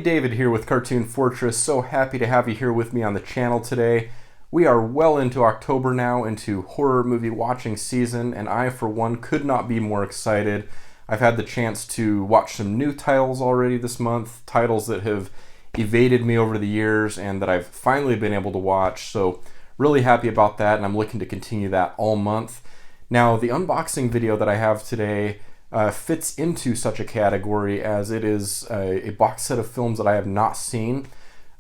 David here with Cartoon Fortress. So happy to have you here with me on the channel today. We are well into October now, into horror movie watching season, and I, for one, could not be more excited. I've had the chance to watch some new titles already this month, titles that have evaded me over the years and that I've finally been able to watch, so really happy about that, and I'm looking to continue that all month. Now, the unboxing video that I have today fits into such a category, as it is a box set of films that I have not seen.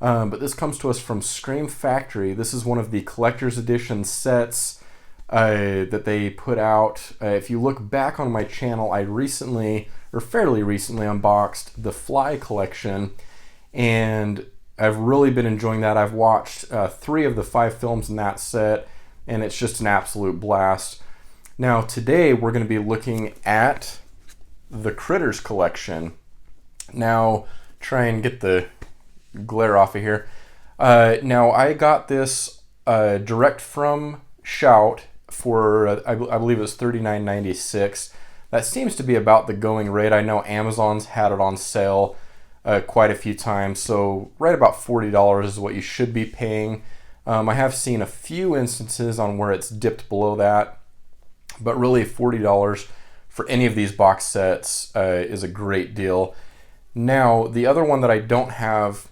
But this comes to us from Scream Factory. This is one of the collector's edition sets that they put out. If you look back on my channel, I recently, or fairly recently, unboxed the Fly collection, and I've really been enjoying that. I've watched 3 of the 5 films in that set, and it's just an absolute blast. Now, today we're going to be looking at the Critters collection. Now, try and get the glare off of here. Now, I got this direct from Shout for, I believe it was $39.96. That seems to be about the going rate. I know Amazon's had it on sale quite a few times, so right about $40 is what you should be paying. I have seen a few instances on where it's dipped below that, but really $40 for any of these box sets is a great deal. Now, the other one that I don't have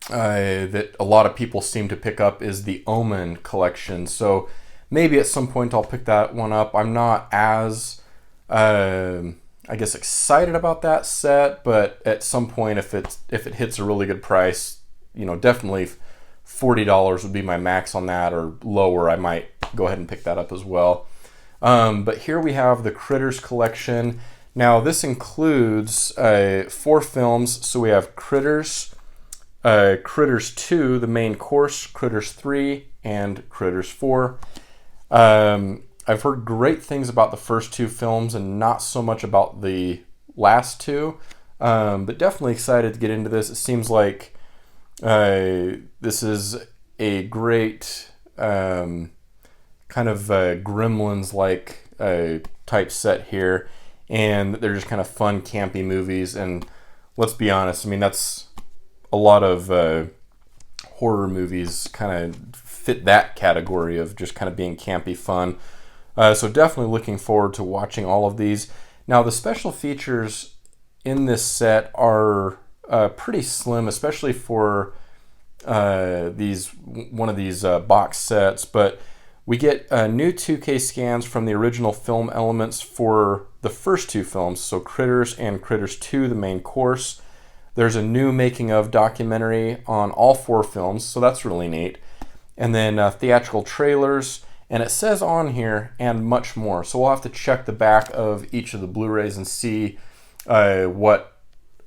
that a lot of people seem to pick up is the Omen collection. So maybe at some point I'll pick that one up. I'm not as, I guess, excited about that set, but at some point, if it hits a really good price, you know, definitely $40 would be my max on that, or lower, I might go ahead and pick that up as well. But here we have the Critters collection. Now, this includes 4 films. So we have Critters, Critters 2, the main course, Critters 3, and Critters 4. I've heard great things about the first 2 films and not so much about the last 2, but definitely excited to get into this. It seems like this is a great kind of Gremlins-like type set here, and they're just kind of fun, campy movies. And let's be honest, I mean, that's a lot of horror movies kind of fit that category of just kind of being campy fun. So definitely looking forward to watching all of these. Now, the special features in this set are pretty slim, especially for one of these box sets, but we get new 2K scans from the original film elements for the first 2 films, so Critters and Critters 2, the main course. There's a new making of documentary on all 4 films, so that's really neat. And then theatrical trailers, and it says on here, and much more. So we'll have to check the back of each of the Blu-rays and see what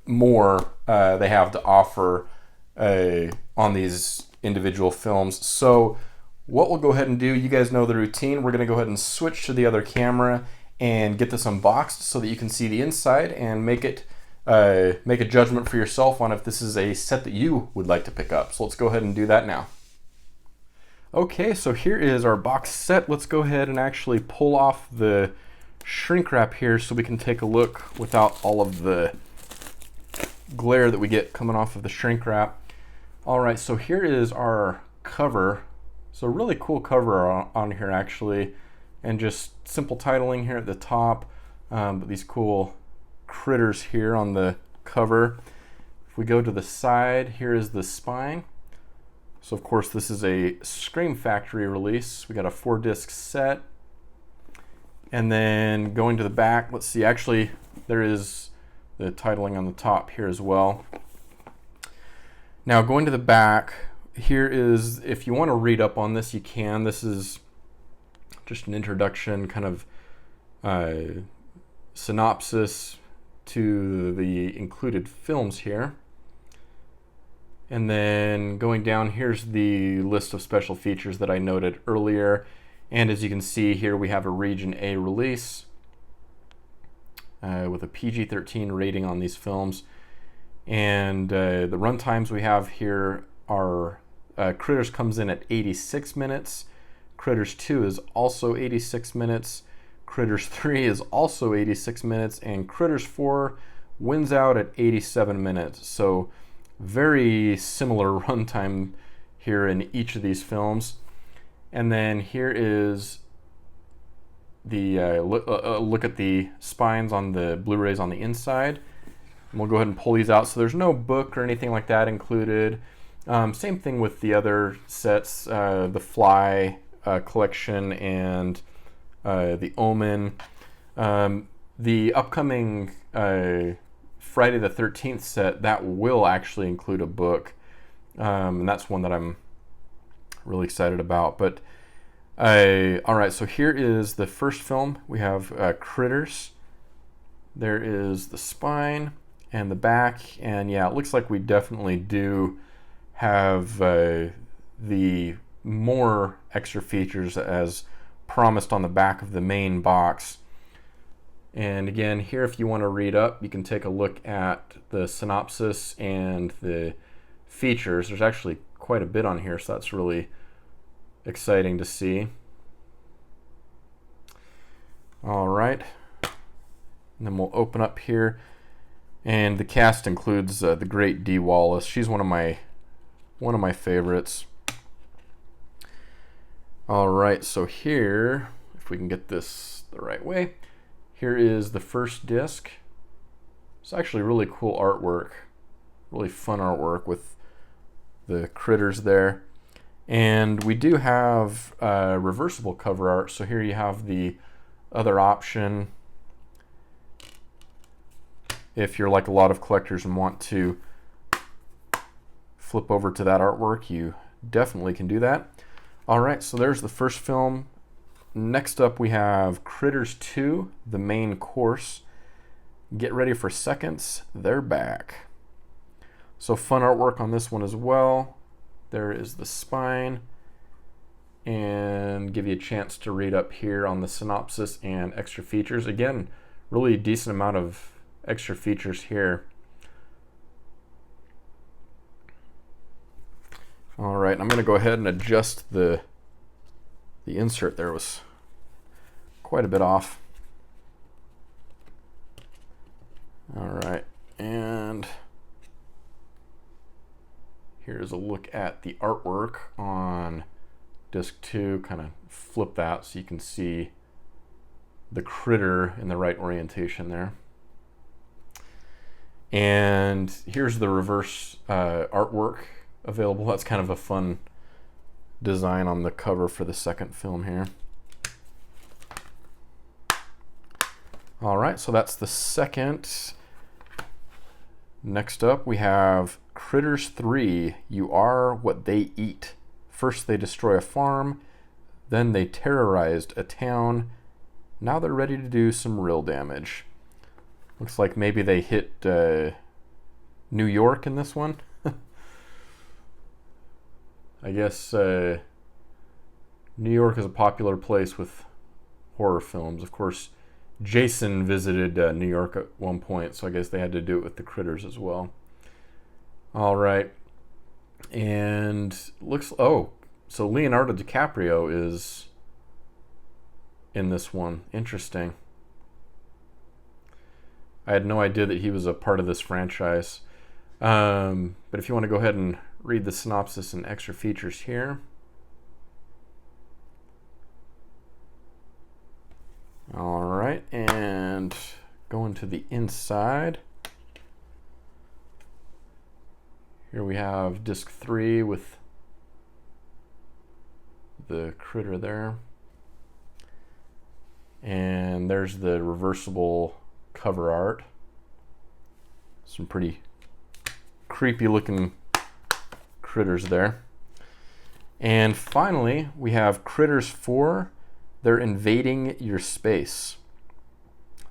more they have to offer on these individual films. So what we'll go ahead and do, you guys know the routine, we're going to go ahead and switch to the other camera and get this unboxed so that you can see the inside and make a judgment for yourself on if this is a set that you would like to pick up. So let's go ahead and do that now. Okay, so here is our box set. Let's go ahead and actually pull off the shrink wrap here so we can take a look without all of the glare that we get coming off of the shrink wrap. Alright, so here is our cover. So really cool cover on here, actually, and just simple titling here at the top, but these cool critters here on the cover. If we go to the side, here is the spine. So of course this is a Scream Factory release. We got a 4-disc set. And then going to the back, let's see, actually there is the titling on the top here as well. Now going to the back, here is, if you want to read up on this, you can. This is just an introduction, kind of synopsis to the included films here. And then going down, here's the list of special features that I noted earlier. And as you can see here, we have a Region A release with a PG-13 rating on these films. And the runtimes we have here are Critters comes in at 86 minutes. Critters 2 is also 86 minutes. Critters 3 is also 86 minutes. And Critters 4 wins out at 87 minutes. So very similar runtime here in each of these films. And then here is the look at the spines on the Blu-rays on the inside. And we'll go ahead and pull these out. So there's no book or anything like that included. Same thing with the other sets, the Fly collection and the Omen. The upcoming Friday the 13th set, that will actually include a book. And that's one that I'm really excited about. But all right, so here is the first film. We have Critters. There is the spine and the back. And yeah, it looks like we definitely do have the more extra features as promised on the back of the main box. And again, here if you want to read up, you can take a look at the synopsis and the features. There's actually quite a bit on here, so that's really exciting to see. All right, and then we'll open up here, and the cast includes the great Dee Wallace. She's one of my favorites. All right, so here, if we can get this the right way, here is the first disc. It's actually really cool artwork, really fun artwork with the critters there. And we do have reversible cover art, so here you have the other option. If you're like a lot of collectors and want to flip over to that artwork, you definitely can do that. All right, so there's the first film. Next up we have Critters 2, the main course. Get ready for seconds, they're back. So fun artwork on this one as well. There is the spine, and give you a chance to read up here on the synopsis and extra features. Again, really decent amount of extra features here. All right, I'm going to go ahead and adjust the insert. There was quite a bit off. All right, and here's a look at the artwork on disc 2. Kind of flip that so you can see the critter in the right orientation there. And here's the reverse artwork available. That's kind of a fun design on the cover for the second film here. All right, so that's the second. Next up we have Critters 3, You Are What They Eat. First they destroy a farm, then they terrorized a town. Now they're ready to do some real damage. Looks like maybe they hit New York in this one. I guess New York is a popular place with horror films. Of course, Jason visited New York at one point, so I guess they had to do it with the critters as well. All right. And so Leonardo Dicaprio is in this one. Interesting. I had no idea that he was a part of this franchise. But if you want to go ahead and read the synopsis and extra features here. All right, and going to the inside. Here we have disc 3 with the critter there. And there's the reversible cover art. Some pretty creepy looking critters there. And finally, we have Critters 4. They're invading your space.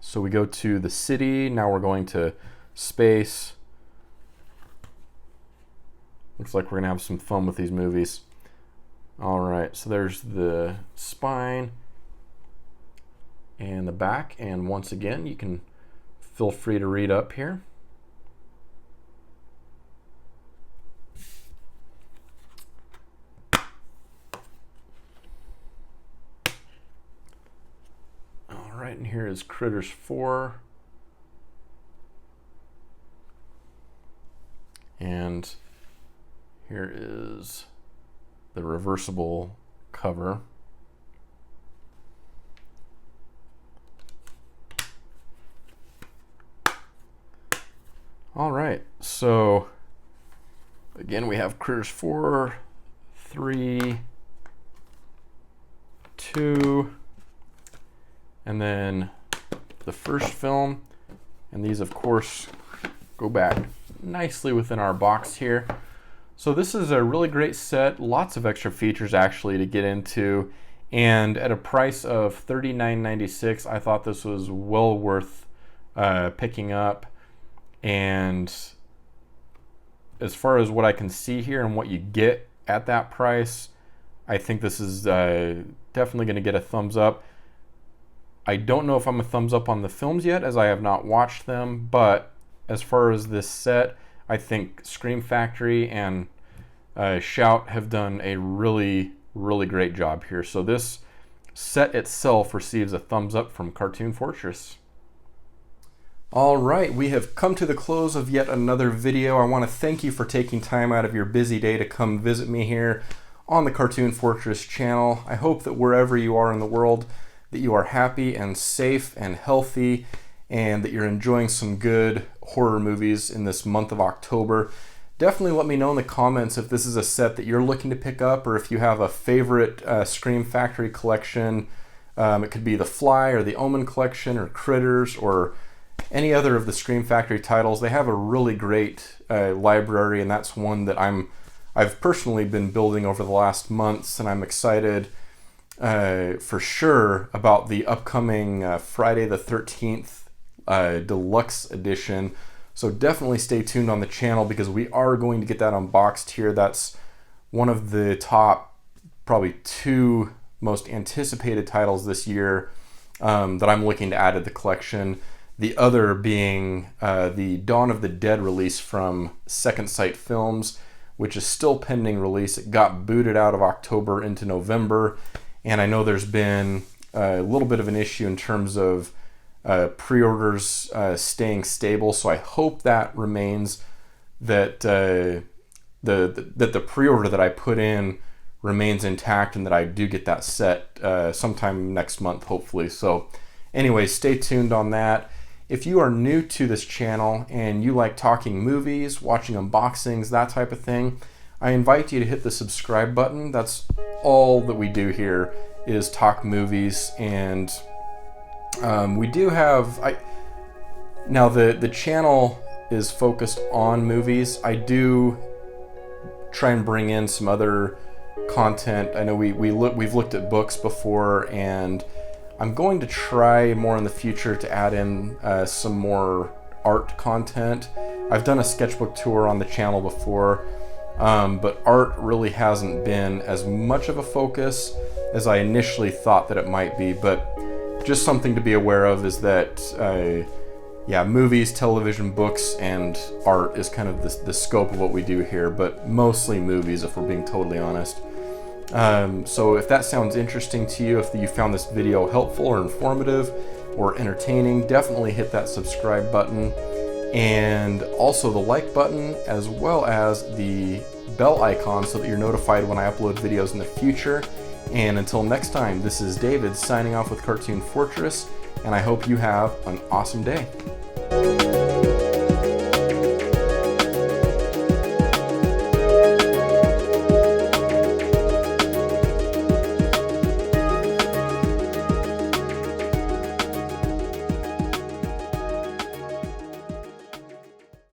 So we go to the city. Now we're going to space. Looks like we're going to have some fun with these movies. All right, so there's the spine and the back. And once again, you can feel free to read up here. All right, and here is Critters 4. Here is the reversible cover. All right, so again, we have Critters 4, 3, 2, and then the first film. And these, of course, go back nicely within our box here. So this is a really great set, lots of extra features actually to get into, and at a price of $39.96, I thought this was well worth picking up. And as far as what I can see here and what you get at that price, I think this is definitely going to get a thumbs up. I don't know if I'm a thumbs up on the films yet, as I have not watched them, but as far as this set, I think Scream Factory and Shout have done a really, really great job here. So this set itself receives a thumbs up from Cartoon Fortress. All right, we have come to the close of yet another video. I want to thank you for taking time out of your busy day to come visit me here on the Cartoon Fortress channel. I hope that wherever you are in the world, that you are happy and safe and healthy, and that you're enjoying some good horror movies in this month of October. Definitely let me know in the comments if this is a set that you're looking to pick up, or if you have a favorite Scream Factory collection. It could be the Fly or the Omen collection or Critters or any other of the Scream Factory titles. They have a really great library, and that's one that I've personally been building over the last months, and I'm excited for sure about the upcoming Friday the 13th deluxe edition. So definitely stay tuned on the channel, because we are going to get that unboxed here. That's one of the top probably 2 most anticipated titles this year that I'm looking to add to the collection. The other being the Dawn of the Dead release from Second Sight Films, which is still pending release. It got booted out of October into November, and I know there's been a little bit of an issue in terms of pre-orders staying stable. So I hope that remains, that the pre-order that I put in remains intact, and that I do get that set sometime next month, hopefully. So anyway, stay tuned on that. If you are new to this channel and you like talking movies, watching unboxings, that type of thing, I invite you to hit the subscribe button. That's all that we do here, is talk movies. And we do have, now the channel is focused on movies. I do try and bring in some other content. I know we've looked at books before, and I'm going to try more in the future to add in some more art content. I've done a sketchbook tour on the channel before, but art really hasn't been as much of a focus as I initially thought that it might be. But just something to be aware of is that, yeah, movies, television, books, and art is kind of the scope of what we do here, but mostly movies, if we're being totally honest. So if that sounds interesting to you, if you found this video helpful or informative or entertaining, definitely hit that subscribe button, and also the like button, as well as the bell icon, so that you're notified when I upload videos in the future. And until next time, this is David signing off with Cartoon Fortress, and I hope you have an awesome day.